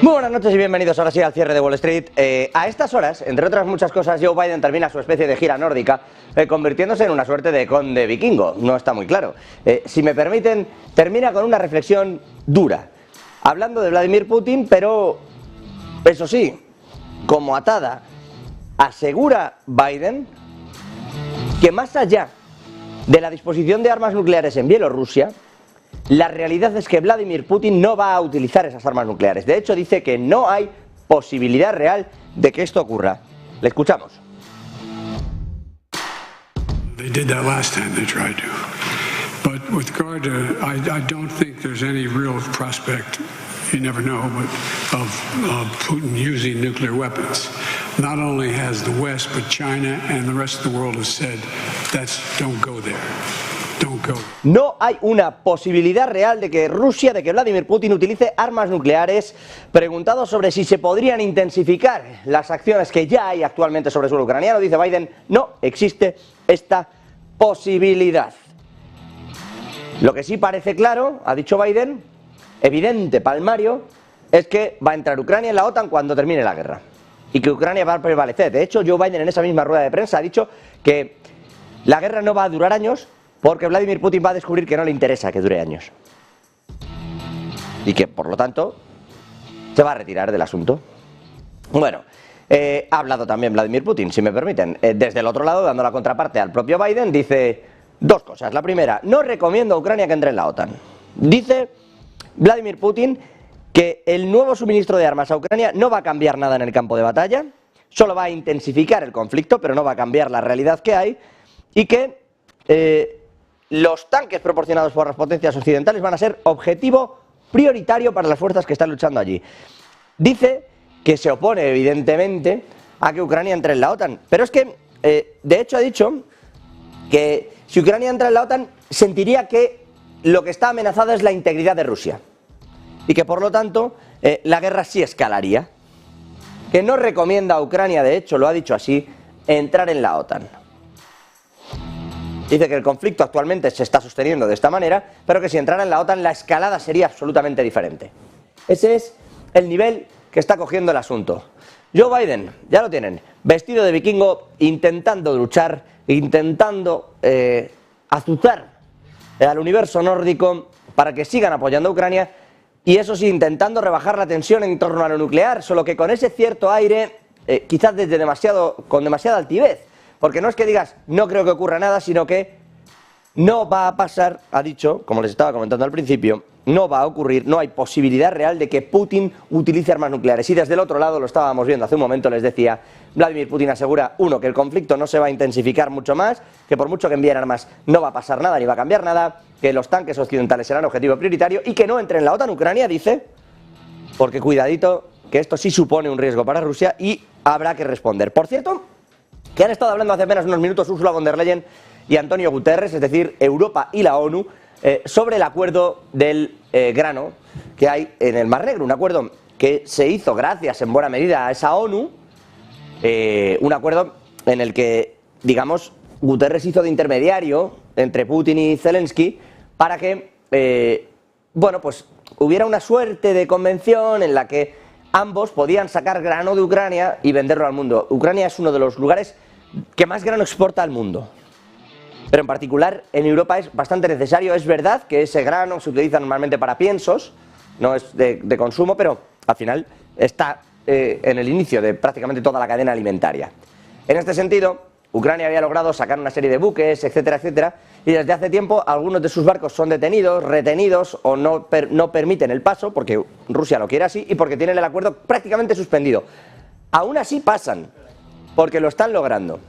Muy buenas noches y bienvenidos ahora sí al cierre de Wall Street. A estas horas, entre otras muchas cosas, Joe Biden termina su especie de gira nórdica, convirtiéndose en una suerte de conde vikingo. No está muy claro. Si me permiten, termina con una reflexión dura, hablando de Vladimir Putin, pero eso sí, como atada, asegura Biden que más allá de la disposición de armas nucleares en Bielorrusia, la realidad es que Vladimir Putin no va a utilizar esas armas nucleares. De hecho, dice que no hay posibilidad real de que esto ocurra. Le escuchamos. They did that last time they tried to. But with regard to, I don't think there's any real prospect, you never know, but of Putin using nuclear weapons. Not only has the West, but China and the rest of the world has said, don't go there. No hay una posibilidad real de que Rusia, de que Vladimir Putin utilice armas nucleares. Preguntado sobre si se podrían intensificar las acciones que ya hay actualmente sobre suelo ucraniano, dice Biden, no existe esta posibilidad. Lo que sí parece claro, ha dicho Biden, evidente, palmario, es que va a entrar Ucrania en la OTAN cuando termine la guerra y que Ucrania va a prevalecer. De hecho, Joe Biden en esa misma rueda de prensa ha dicho que la guerra no va a durar años, porque Vladimir Putin va a descubrir que no le interesa que dure años. Y que, por lo tanto, se va a retirar del asunto. Bueno, ha hablado también Vladimir Putin, si me permiten. Desde el otro lado, dando la contraparte al propio Biden, dice dos cosas. La primera, no recomiendo a Ucrania que entre en la OTAN. Dice Vladimir Putin que el nuevo suministro de armas a Ucrania no va a cambiar nada en el campo de batalla, solo va a intensificar el conflicto, pero no va a cambiar la realidad que hay, y que los tanques proporcionados por las potencias occidentales van a ser objetivo prioritario para las fuerzas que están luchando allí. Dice que se opone evidentemente a que Ucrania entre en la OTAN, pero es que de hecho ha dicho que si Ucrania entra en la OTAN sentiría que lo que está amenazada es la integridad de Rusia y que por lo tanto la guerra sí escalaría, que no recomienda a Ucrania, de hecho lo ha dicho así, entrar en la OTAN. Dice que el conflicto actualmente se está sosteniendo de esta manera, pero que si entrara en la OTAN la escalada sería absolutamente diferente. Ese es el nivel que está cogiendo el asunto. Joe Biden, ya lo tienen, vestido de vikingo, intentando luchar, intentando azuzar al universo nórdico para que sigan apoyando a Ucrania, y eso sí, intentando rebajar la tensión en torno a lo nuclear, solo que con ese cierto aire, quizás con demasiada altivez. Porque no es que digas, no creo que ocurra nada, sino que no va a pasar, ha dicho, como les estaba comentando al principio, no va a ocurrir, no hay posibilidad real de que Putin utilice armas nucleares. Y desde el otro lado, lo estábamos viendo hace un momento, les decía, Vladimir Putin asegura, uno, que el conflicto no se va a intensificar mucho más, que por mucho que envíen armas no va a pasar nada ni va a cambiar nada, que los tanques occidentales serán objetivo prioritario y que no entre en la OTAN. Ucrania, dice, porque cuidadito, que esto sí supone un riesgo para Rusia y habrá que responder. Por cierto, que han estado hablando hace apenas unos minutos Ursula von der Leyen y Antonio Guterres, es decir, Europa y la ONU, sobre el acuerdo del grano que hay en el Mar Negro, un acuerdo que se hizo gracias en buena medida a esa ONU, un acuerdo en el que, digamos, Guterres hizo de intermediario entre Putin y Zelensky para que, bueno, pues hubiera una suerte de convención en la que ambos podían sacar grano de Ucrania y venderlo al mundo. Ucrania es uno de los lugares que más grano exporta al mundo, pero en particular en Europa es bastante necesario. Es verdad que ese grano se utiliza normalmente para piensos, no es de consumo, pero al final está en el inicio de prácticamente toda la cadena alimentaria. En este sentido, Ucrania había logrado sacar una serie de buques, etcétera, etcétera, y desde hace tiempo algunos de sus barcos son detenidos, retenidos o no permiten el paso porque Rusia lo quiere así y porque tienen el acuerdo prácticamente suspendido. Aún así pasan, porque lo están logrando.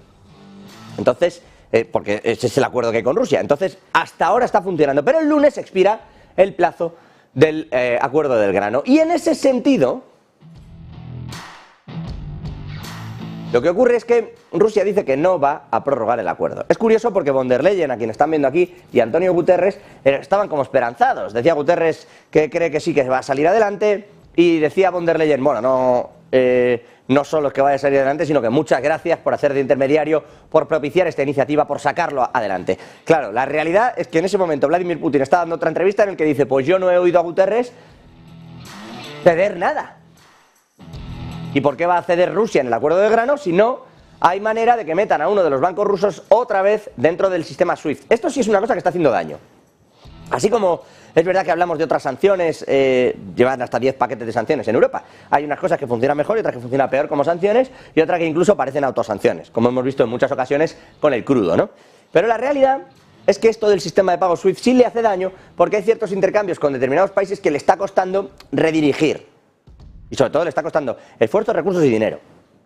Entonces, porque ese es el acuerdo que hay con Rusia. Entonces, hasta ahora está funcionando, pero el lunes expira el plazo del acuerdo del grano. Y en ese sentido, lo que ocurre es que Rusia dice que no va a prorrogar el acuerdo. Es curioso porque von der Leyen, a quien están viendo aquí, y Antonio Guterres estaban como esperanzados. Decía Guterres que cree que sí que va a salir adelante y decía von der Leyen, bueno, no solo es que vaya a salir adelante, sino que muchas gracias por hacer de intermediario, por propiciar esta iniciativa, por sacarlo adelante. Claro, la realidad es que en ese momento Vladimir Putin está dando otra entrevista en el que dice, pues yo no he oído a Guterres ceder nada. ¿Y por qué va a ceder Rusia en el acuerdo de grano si no hay manera de que metan a uno de los bancos rusos otra vez dentro del sistema SWIFT? Esto sí es una cosa que está haciendo daño. Así como es verdad que hablamos de otras sanciones, llevan hasta 10 paquetes de sanciones en Europa. Hay unas cosas que funcionan mejor y otras que funcionan peor como sanciones y otras que incluso parecen autosanciones, como hemos visto en muchas ocasiones con el crudo, ¿no? Pero la realidad es que esto del sistema de pago SWIFT sí le hace daño porque hay ciertos intercambios con determinados países que le está costando redirigir. Y sobre todo le está costando esfuerzo, recursos y dinero.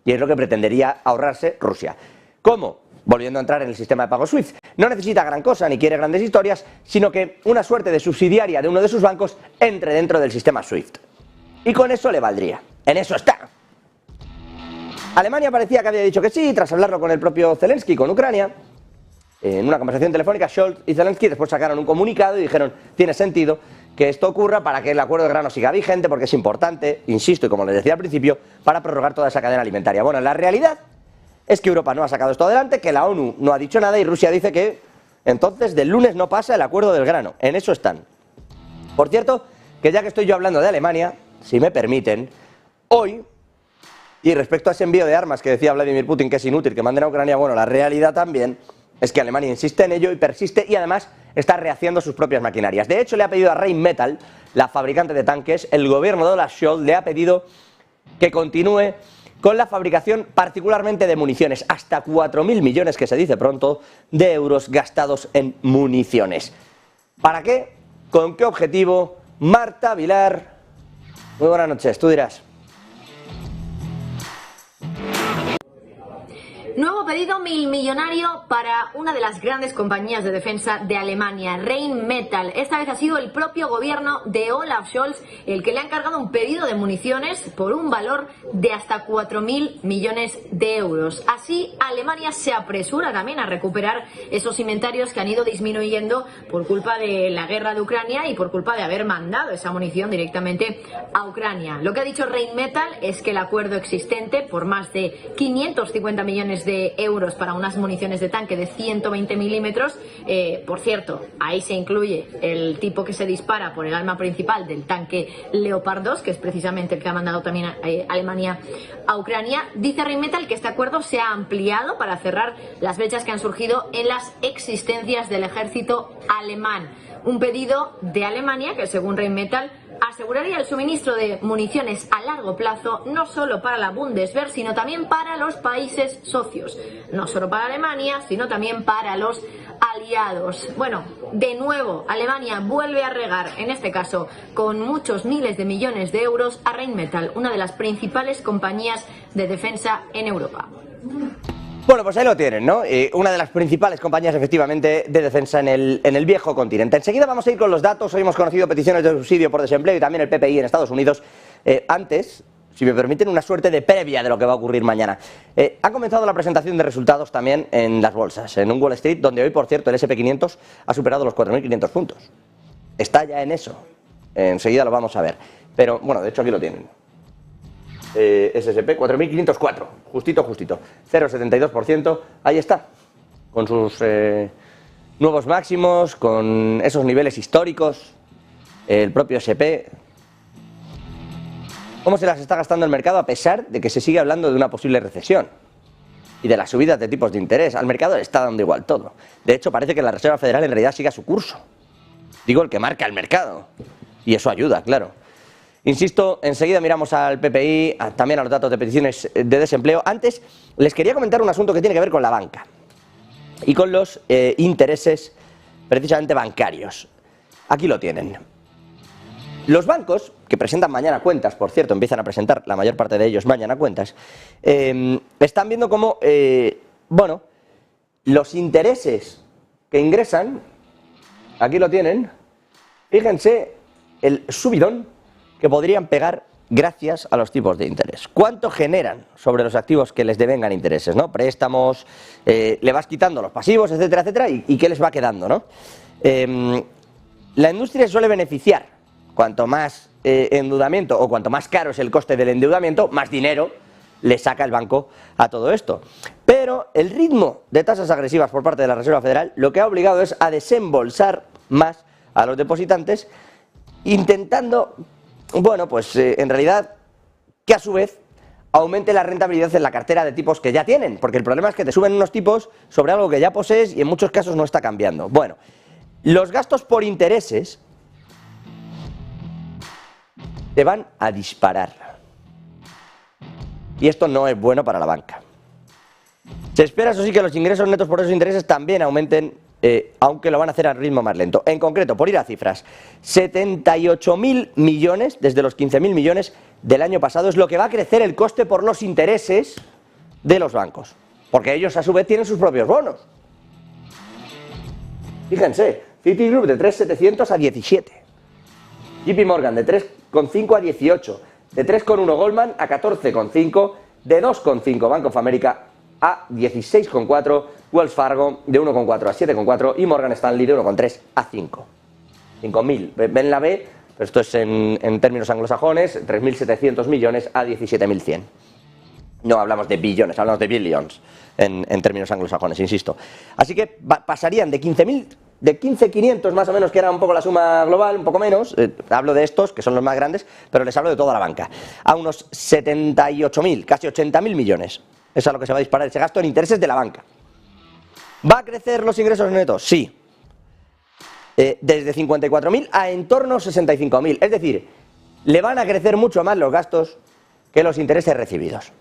Y es lo que pretendería ahorrarse Rusia. ¿Cómo? Volviendo a entrar en el sistema de pago SWIFT. No necesita gran cosa ni quiere grandes historias, sino que una suerte de subsidiaria de uno de sus bancos entre dentro del sistema SWIFT. Y con eso le valdría. En eso está. Alemania parecía que había dicho que sí, tras hablarlo con el propio Zelensky, con Ucrania. En una conversación telefónica, Scholz y Zelensky después sacaron un comunicado y dijeron, tiene sentido que esto ocurra para que el acuerdo de grano siga vigente, porque es importante, insisto, y como les decía al principio, para prorrogar toda esa cadena alimentaria. Bueno, la realidad es que Europa no ha sacado esto adelante, que la ONU no ha dicho nada y Rusia dice que entonces del lunes no pasa el acuerdo del grano. En eso están. Por cierto, que ya que estoy yo hablando de Alemania, si me permiten, hoy, y respecto a ese envío de armas que decía Vladimir Putin que es inútil que manden a Ucrania, bueno, la realidad también es que Alemania insiste en ello y persiste y además está rehaciendo sus propias maquinarias. De hecho, le ha pedido a Rheinmetall, la fabricante de tanques, el gobierno de Olaf Scholz le ha pedido que continúe con la fabricación particularmente de municiones, hasta 4.000 millones, que se dice pronto, de euros gastados en municiones. ¿Para qué? ¿Con qué objetivo? Marta Vilar, muy buenas noches, tú dirás. Nuevo pedido millonario para una de las grandes compañías de defensa de Alemania, Rheinmetall. Esta vez ha sido el propio gobierno de Olaf Scholz el que le ha encargado un pedido de municiones por un valor de hasta 4.000 millones de euros. Así, Alemania se apresura también a recuperar esos inventarios que han ido disminuyendo por culpa de la guerra de Ucrania y por culpa de haber mandado esa munición directamente a Ucrania. Lo que ha dicho Rheinmetall es que el acuerdo existente por más de 550 millones de euros para unas municiones de tanque de 120 milímetros, por cierto, ahí se incluye el tipo que se dispara por el arma principal del tanque Leopard 2, que es precisamente el que ha mandado también a Alemania a Ucrania. Dice Rheinmetall que este acuerdo se ha ampliado para cerrar las brechas que han surgido en las existencias del ejército alemán. Un pedido de Alemania que, según Rheinmetall, aseguraría el suministro de municiones a largo plazo, no solo para la Bundeswehr, sino también para los países socios. No solo para Alemania, sino también para los aliados. Bueno, de nuevo, Alemania vuelve a regar, en este caso, con muchos miles de millones de euros a Rheinmetall, una de las principales compañías de defensa en Europa. Bueno, pues ahí lo tienen, ¿no? Una de las principales compañías, efectivamente, de defensa en el viejo continente. Enseguida vamos a ir con los datos. Hoy hemos conocido peticiones de subsidio por desempleo y también el PPI en Estados Unidos. Antes, si me permiten, una suerte de previa de lo que va a ocurrir mañana. Ha comenzado la presentación de resultados también en las bolsas, en un Wall Street, donde hoy, por cierto, el SP500 ha superado los 4.500 puntos. Está ya en eso. Enseguida lo vamos a ver. Pero, bueno, de hecho aquí lo tienen. SSP 4.504, justito, 0,72%, ahí está, con sus nuevos máximos, con esos niveles históricos, el propio SP. ¿Cómo se las está gastando el mercado a pesar de que se sigue hablando de una posible recesión y de las subidas de tipos de interés? Al mercado le está dando igual todo. De hecho, parece que la Reserva Federal en realidad sigue su curso. Digo, el que marca el mercado. Y eso ayuda, claro. Insisto, enseguida miramos al PPI, también a los datos de peticiones de desempleo. Antes, les quería comentar un asunto que tiene que ver con la banca y con los intereses precisamente bancarios. Aquí lo tienen. Los bancos, que presentan mañana cuentas, por cierto, empiezan a presentar la mayor parte de ellos mañana cuentas, están viendo cómo, bueno, los intereses que ingresan, aquí lo tienen, fíjense el subidón que podrían pegar gracias a los tipos de interés. ¿Cuánto generan sobre los activos que les devengan intereses, ¿no? Préstamos, le vas quitando los pasivos, etcétera, etcétera, y qué les va quedando, ¿no? La industria suele beneficiar. Cuanto más endeudamiento o cuanto más caro es el coste del endeudamiento, más dinero le saca el banco a todo esto. Pero el ritmo de tasas agresivas por parte de la Reserva Federal lo que ha obligado es a desembolsar más a los depositantes, intentando, bueno, pues en realidad que a su vez aumente la rentabilidad en la cartera de tipos que ya tienen, porque el problema es que te suben unos tipos sobre algo que ya posees y en muchos casos no está cambiando. Bueno, los gastos por intereses te van a disparar. Y esto no es bueno para la banca. Se espera, eso sí, que los ingresos netos por esos intereses también aumenten, aunque lo van a hacer al ritmo más lento. En concreto, por ir a cifras, 78.000 millones, desde los 15.000 millones del año pasado, es lo que va a crecer el coste por los intereses de los bancos. Porque ellos, a su vez, tienen sus propios bonos. Fíjense, Citigroup de 3.700 a 17. JP Morgan de 3,5 a 18. De 3,1 Goldman a 14,5. De 2,5 Bank of America a 16,4, Wells Fargo de 1,4 a 7,4 y Morgan Stanley de 1,3 a 5. 5.000, ven la B, pero esto es en términos anglosajones, 3.700 millones a 17.100. No hablamos de billones, hablamos de billions en términos anglosajones, insisto. Así que pasarían de 15.500 más o menos, que era un poco la suma global, un poco menos, hablo de estos, que son los más grandes, pero les hablo de toda la banca, a unos 78.000, casi 80.000 millones. Es a lo que se va a disparar ese gasto en intereses de la banca. ¿Va a crecer los ingresos netos? Sí. Desde 54.000 a en torno a 65.000. Es decir, le van a crecer mucho más los gastos que los intereses recibidos.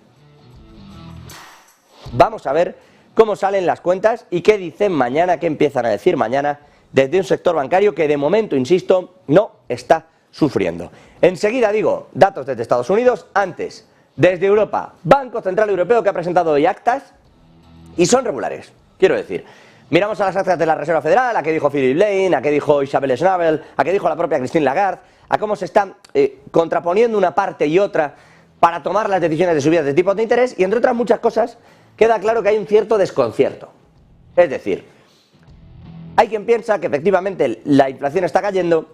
Vamos a ver cómo salen las cuentas y qué dicen mañana, qué empiezan a decir mañana desde un sector bancario que de momento, insisto, no está sufriendo. Enseguida digo datos desde Estados Unidos, antes desde Europa, Banco Central Europeo, que ha presentado hoy actas y son regulares, quiero decir. Miramos a las actas de la Reserva Federal, a qué dijo Philip Lane, a qué dijo Isabel Schnabel, a qué dijo la propia Christine Lagarde, a cómo se están contraponiendo una parte y otra para tomar las decisiones de subidas de tipos de interés, y entre otras muchas cosas queda claro que hay un cierto desconcierto. Es decir, hay quien piensa que efectivamente la inflación está cayendo,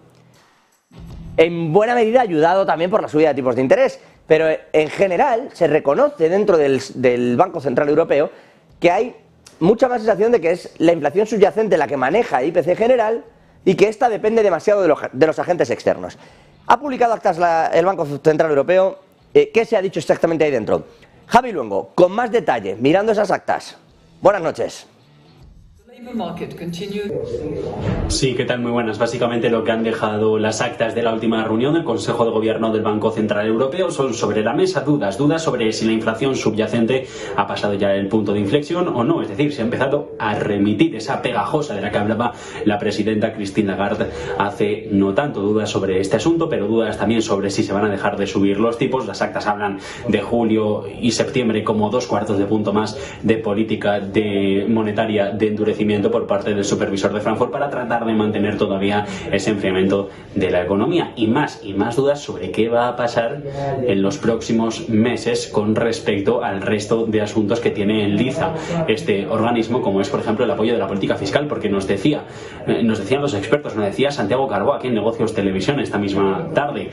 en buena medida ayudado también por la subida de tipos de interés, pero en general se reconoce dentro del Banco Central Europeo que hay mucha más sensación de que es la inflación subyacente la que maneja el IPC general y que esta depende demasiado de los agentes externos. Ha publicado actas el Banco Central Europeo. ¿Qué se ha dicho exactamente ahí dentro? Javi Luengo, con más detalle, mirando esas actas. Buenas noches. Sí, ¿qué tal? Muy buenas. Básicamente lo que han dejado las actas de la última reunión del Consejo de Gobierno del Banco Central Europeo son sobre la mesa dudas sobre si la inflación subyacente ha pasado ya el punto de inflexión o no. Es decir, se ha empezado a remitir esa pegajosa de la que hablaba la presidenta Christine Lagarde hace no tanto. Dudas sobre este asunto, pero dudas también sobre si se van a dejar de subir los tipos. Las actas hablan de julio y septiembre como 2/4 de punto más de política monetaria de endurecimiento por parte del supervisor de Frankfurt para tratar de mantener todavía ese enfriamiento de la economía, y más dudas sobre qué va a pasar en los próximos meses con respecto al resto de asuntos que tiene en liza este organismo, como es por ejemplo el apoyo de la política fiscal, porque nos decían los expertos, nos decía Santiago Carbó aquí en Negocios Televisión esta misma tarde,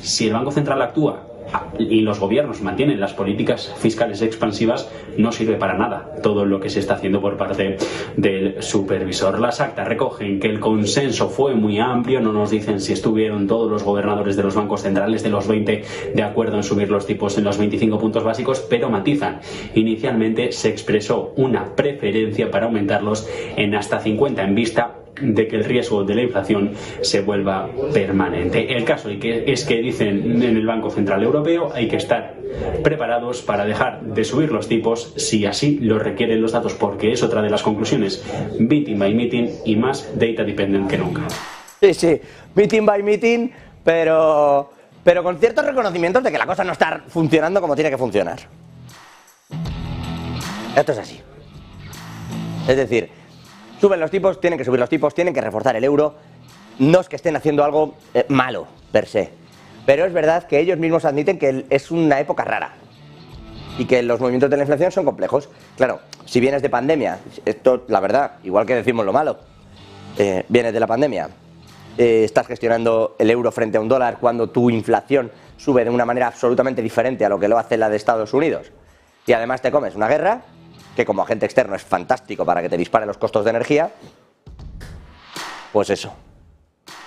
si el Banco Central actúa y los gobiernos mantienen las políticas fiscales expansivas, no sirve para nada todo lo que se está haciendo por parte del supervisor. Las actas recogen que el consenso fue muy amplio, no nos dicen si estuvieron todos los gobernadores de los bancos centrales de los 20 de acuerdo en subir los tipos en los 25 puntos básicos, pero matizan. Inicialmente se expresó una preferencia para aumentarlos en hasta 50 en vista de que el riesgo de la inflación se vuelva permanente. El caso es que dicen en el Banco Central Europeo hay que estar preparados para dejar de subir los tipos si así lo requieren los datos, porque es otra de las conclusiones, meeting by meeting y más data dependent que nunca. Sí, meeting by meeting, pero con ciertos reconocimientos de que la cosa no está funcionando como tiene que funcionar. Esto es así. Es decir, suben los tipos, tienen que subir los tipos, tienen que reforzar el euro. No es que estén haciendo algo malo, per se. Pero es verdad que ellos mismos admiten que es una época rara y que los movimientos de la inflación son complejos. Claro, si vienes de pandemia, esto, la verdad, igual que decimos lo malo, vienes de la pandemia, estás gestionando el euro frente a un dólar cuando tu inflación sube de una manera absolutamente diferente a lo que lo hace la de Estados Unidos, y además te comes una guerra que como agente externo es fantástico para que te disparen los costos de energía, pues eso,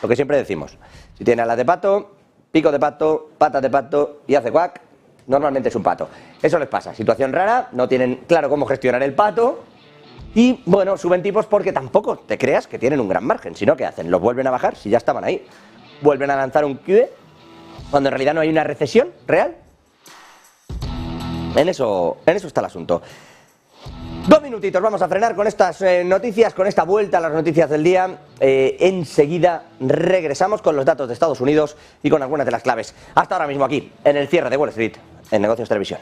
lo que siempre decimos, si tienes alas de pato, pico de pato, patas de pato y hace cuac, normalmente es un pato. Eso les pasa, situación rara, no tienen claro cómo gestionar el pato y, bueno, suben tipos porque tampoco te creas que tienen un gran margen, sino que hacen, los vuelven a bajar si ya estaban ahí, vuelven a lanzar un QE cuando en realidad no hay una recesión real. En eso está el asunto. 2 minutitos, vamos a frenar con estas noticias, con esta vuelta a las noticias del día. Enseguida regresamos con los datos de Estados Unidos y con algunas de las claves. Hasta ahora mismo aquí, en el cierre de Wall Street, en Negocios Televisión.